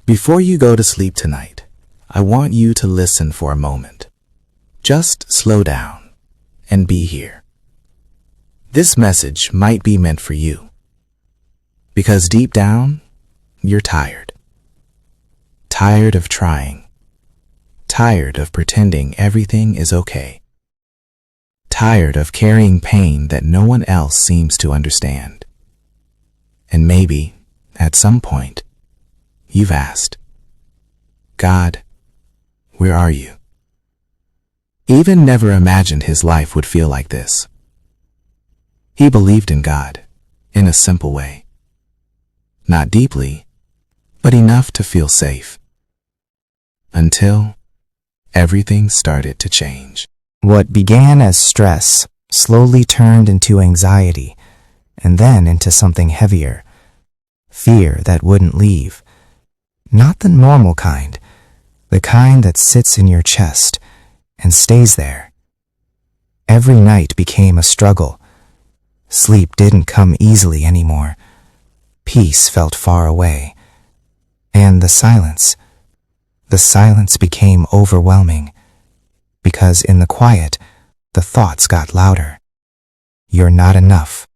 Before you go to sleep tonight, I want you to listen for a moment. Just slow down and be here. This message might be meant for you, because deep down, you're tired. Tired of trying. Tired of pretending everything is okay. Tired of carrying pain that no one else seems to understand. And maybe, at some point, you've asked, God, where are you? Ethan never imagined his life would feel like this. He believed in God, in a simple way. Not deeply, but enough to feel safe. Until everything started to change. What began as stress slowly turned into anxiety, and then into something heavier. Fear that wouldn't leave. Not the normal kind, the kind that sits in your chest and stays there. Every night became a struggle. Sleep didn't come easily anymore. Peace felt far away. And the silence became overwhelming, because in the quiet, the thoughts got louder. You're not enough.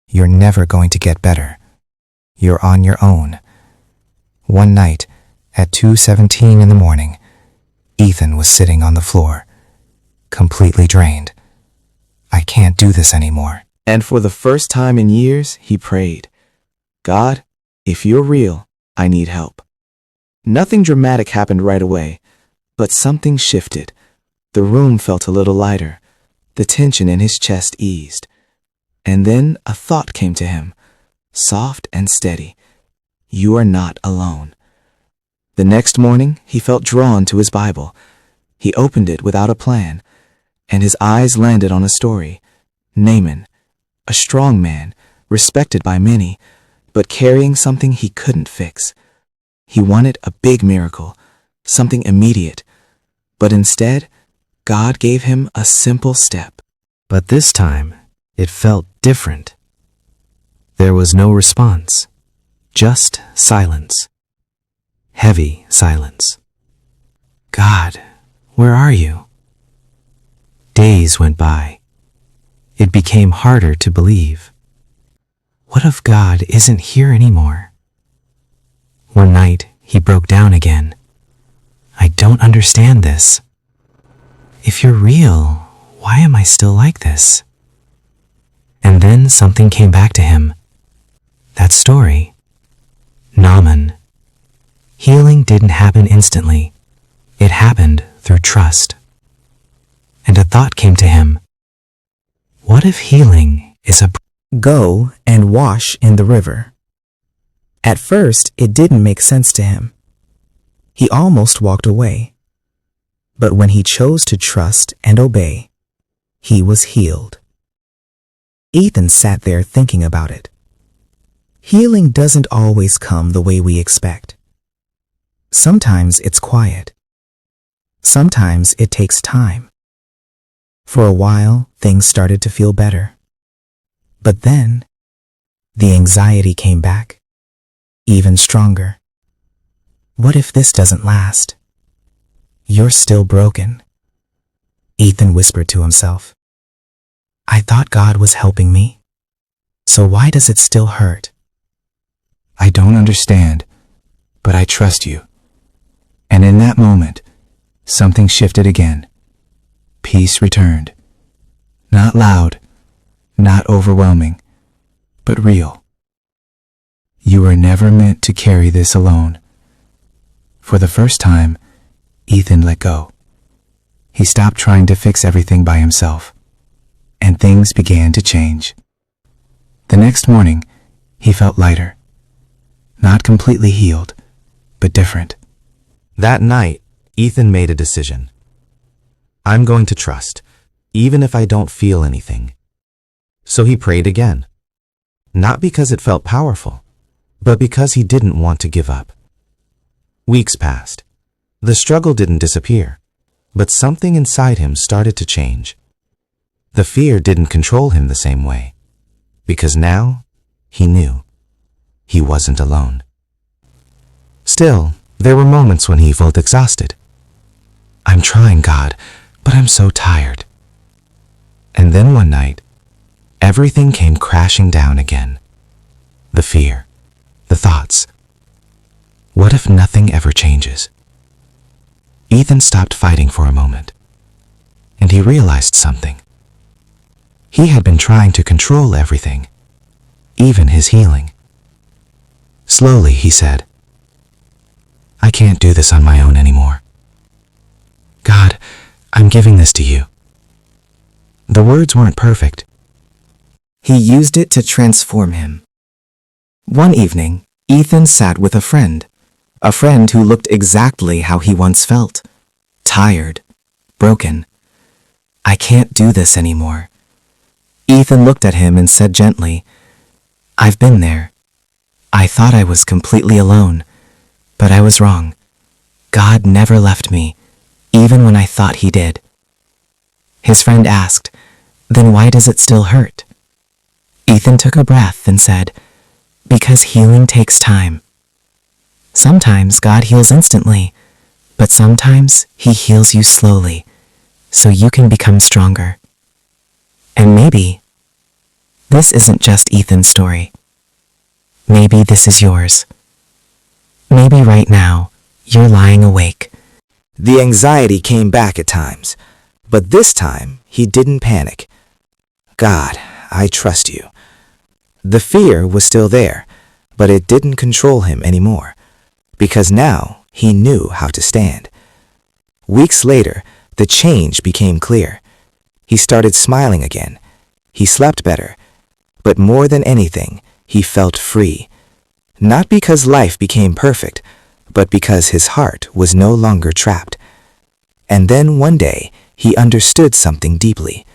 You're never going to get better. You're on your own. One night, at 2:17 in the morning, Ethan was sitting on the floor, completely drained. I can't do this anymore. And for the first time in years, he prayed, God, if you're real, I need help. Nothing dramatic happened right away, but something shifted. The room felt a little lighter. The tension in his chest eased. And then a thought came to him, soft and steady. You are not alone. The next morning, he felt drawn to his Bible. He opened it without a plan, and his eyes landed on a story. Naaman, a strong man, respected by many, but carrying something he couldn't fix. He wanted a big miracle, something immediate, but instead, God gave him a simple step. But this time, it felt different. There was no response, just silence. Heavy silence. God, where are you? Days went by. It became harder to believe. What if God isn't here anymore? One night, he broke down again. I don't understand this. If you're real, why am I still like this? And then something came back to him. That story. Naaman. Healing didn't happen instantly. It happened through trust. And a thought came to him. What if healing is a... Go and wash in the river. At first, it didn't make sense to him. He almost walked away. But when he chose to trust and obey, he was healed. Ethan sat there thinking about it. Healing doesn't always come the way we expect. Sometimes it's quiet. Sometimes it takes time. For a while, things started to feel better. But then, the anxiety came back, even stronger. What if this doesn't last? You're still broken. Ethan whispered to himself. I thought God was helping me. So why does it still hurt? I don't understand, but I trust you. And in that moment, something shifted again. Peace returned. Not loud, not overwhelming, but real. You were never meant to carry this alone. For the first time, Ethan let go. He stopped trying to fix everything by himself, and things began to change. The next morning, he felt lighter. Not completely healed, but different. That night, Ethan made a decision. I'm going to trust, even if I don't feel anything. So he prayed again. Not because it felt powerful, but because he didn't want to give up. Weeks passed. The struggle didn't disappear, but something inside him started to change. The fear didn't control him the same way, because now he knew he wasn't alone. Still, There were moments when he felt exhausted. I'm trying, God, but I'm so tired. And then one night, everything came crashing down again. The fear, the thoughts. What if nothing ever changes? Ethan stopped fighting for a moment, and he realized something. He had been trying to control everything, even his healing. Slowly, he said, I can't do this on my own anymore. God, I'm giving this to you. The words weren't perfect. He used it to transform him. One evening, Ethan sat with a friend who looked exactly how he once felt. Tired, broken. I can't do this anymore. Ethan looked at him and said gently, I've been there. I thought I was completely alone, but I was wrong. God never left me, even when I thought he did. His friend asked, Then why does it still hurt? Ethan took a breath and said, Because healing takes time. Sometimes God heals instantly, but sometimes he heals you slowly, so you can become stronger. And maybe this isn't just Ethan's story. Maybe this is yours. Maybe right now, you're lying awake. The anxiety came back at times, but this time he didn't panic. God, I trust you. The fear was still there, but it didn't control him anymore, because now he knew how to stand. Weeks later, the change became clear. He started smiling again. He slept better, but more than anything, he felt free. Not because life became perfect, but because his heart was no longer trapped. And then one day, he understood something deeply.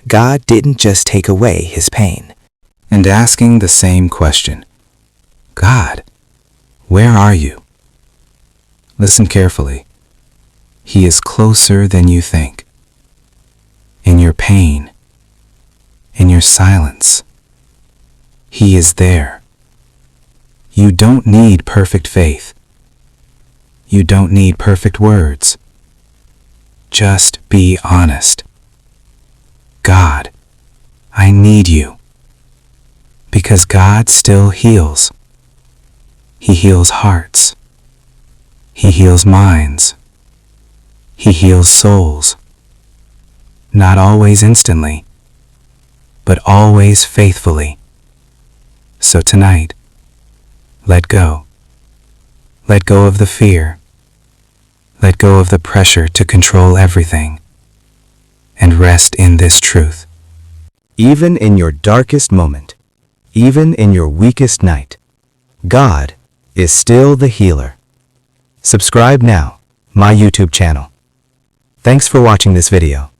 God didn't just take away his pain. And asking the same question, God, where are you? Listen carefully. He is closer than you think. In your pain, in your silence, He is there. You don't need perfect faith. You don't need perfect words. Just be honest. God, I need you. Because God still heals. He heals hearts. He heals minds. He heals souls. Not always instantly, but always faithfully. So tonight, let go. Let go of the fear. Let go of the pressure to control everything. And rest in this truth. Even in your darkest moment, even in your weakest night, God is still the healer. Subscribe now, my YouTube channel. Thanks for watching this video.